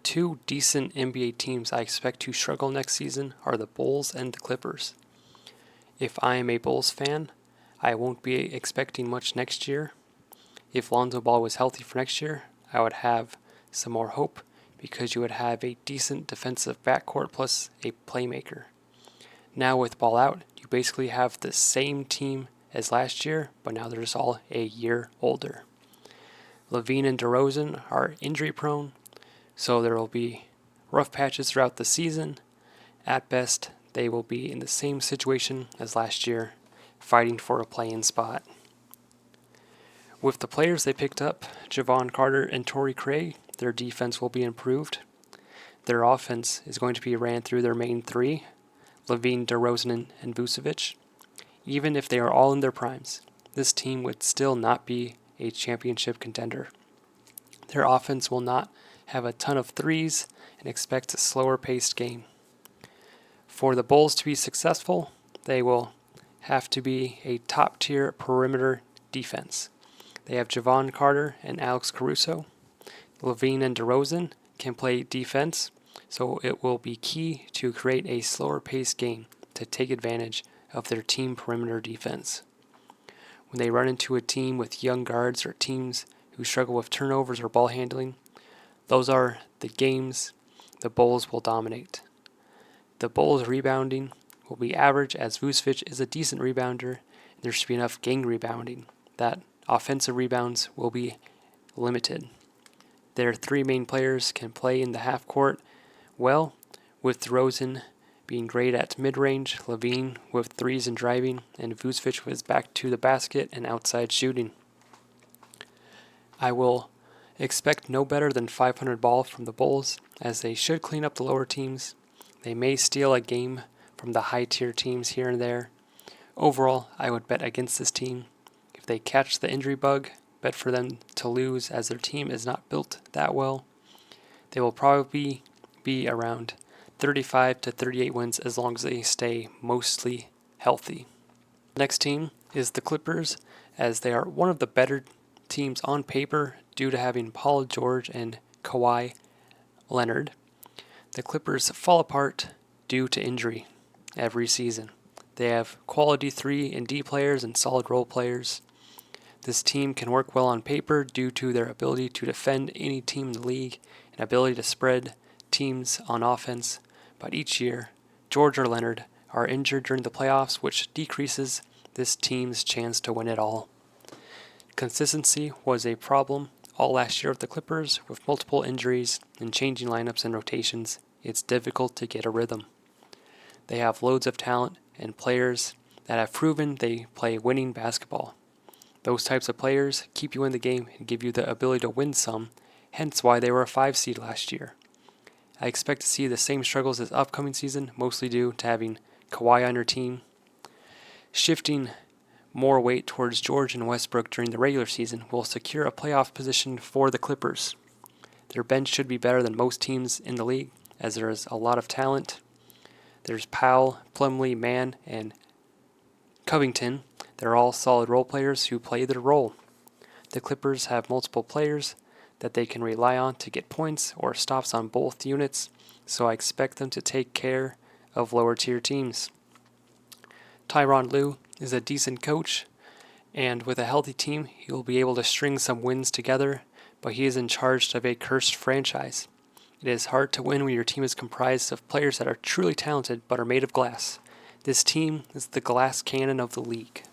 Two decent NBA teams I expect to struggle next season are the Bulls and the Clippers. If I am a Bulls fan, I won't be expecting much next year. If Lonzo Ball was healthy for next year, I would have some more hope because you would have a decent defensive backcourt plus a playmaker. Now with Ball out, you basically have the same team as last year, but now they're just all a year older. LaVine and DeRozan are injury prone, so there will be rough patches throughout the season. At best, they will be in the same situation as last year, fighting for a play-in spot. With the players they picked up, Jevon Carter and Torrey Craig, their defense will be improved. Their offense is going to be ran through their main three, LaVine, DeRozan, and Vucevic. Even if they are all in their primes, this team would still not be a championship contender. Their offense will not have a ton of threes and expect a slower paced game. For the Bulls to be successful, they will have to be a top tier perimeter defense. They have Jevon Carter and Alex Caruso. LaVine and DeRozan can play defense, so it will be key to create a slower paced game to take advantage of their team perimeter defense. When they run into a team with young guards or teams who struggle with turnovers or ball handling, those are the games the Bulls will dominate. The Bulls' rebounding will be average as Vucevic is a decent rebounder, and there should be enough gang rebounding that offensive rebounds will be limited. Their three main players can play in the half court well, with DeRozan being great at mid-range, LaVine with threes and driving, and Vucevic with back to the basket and outside shooting. I will expect no better than 500 ball from the Bulls, as they should clean up the lower teams. They may steal a game from the high-tier teams here and there. Overall, I would bet against this team. If they catch the injury bug, bet for them to lose as their team is not built that well. They will probably be around 35 to 38 wins as long as they stay mostly healthy. The next team is the Clippers, as they are one of the better teams on paper due to having Paul George and Kawhi Leonard. The Clippers fall apart due to injury every season. They have quality 3 and D players and solid role players. This team can work well on paper due to their ability to defend any team in the league and ability to spread teams on offense, but each year, George or Leonard are injured during the playoffs, which decreases this team's chance to win it all. Consistency was a problem all last year with the Clippers. With multiple injuries and changing lineups and rotations, it's difficult to get a rhythm. They have loads of talent and players that have proven they play winning basketball. Those types of players keep you in the game and give you the ability to win some, hence why they were a 5 seed last year. I expect to see the same struggles this upcoming season, mostly due to having Kawhi on your team. Shifting more weight towards George and Westbrook during the regular season will secure a playoff position for the Clippers. Their bench should be better than most teams in the league, as there is a lot of talent. There's Powell, Plumlee, Mann, and Covington. They're all solid role players who play their role. The Clippers have multiple players that they can rely on to get points or stops on both units, so I expect them to take care of lower tier teams. Tyronn Lue is a decent coach, and with a healthy team, he will be able to string some wins together, but he is in charge of a cursed franchise. It is hard to win when your team is comprised of players that are truly talented but are made of glass. This team is the glass cannon of the league.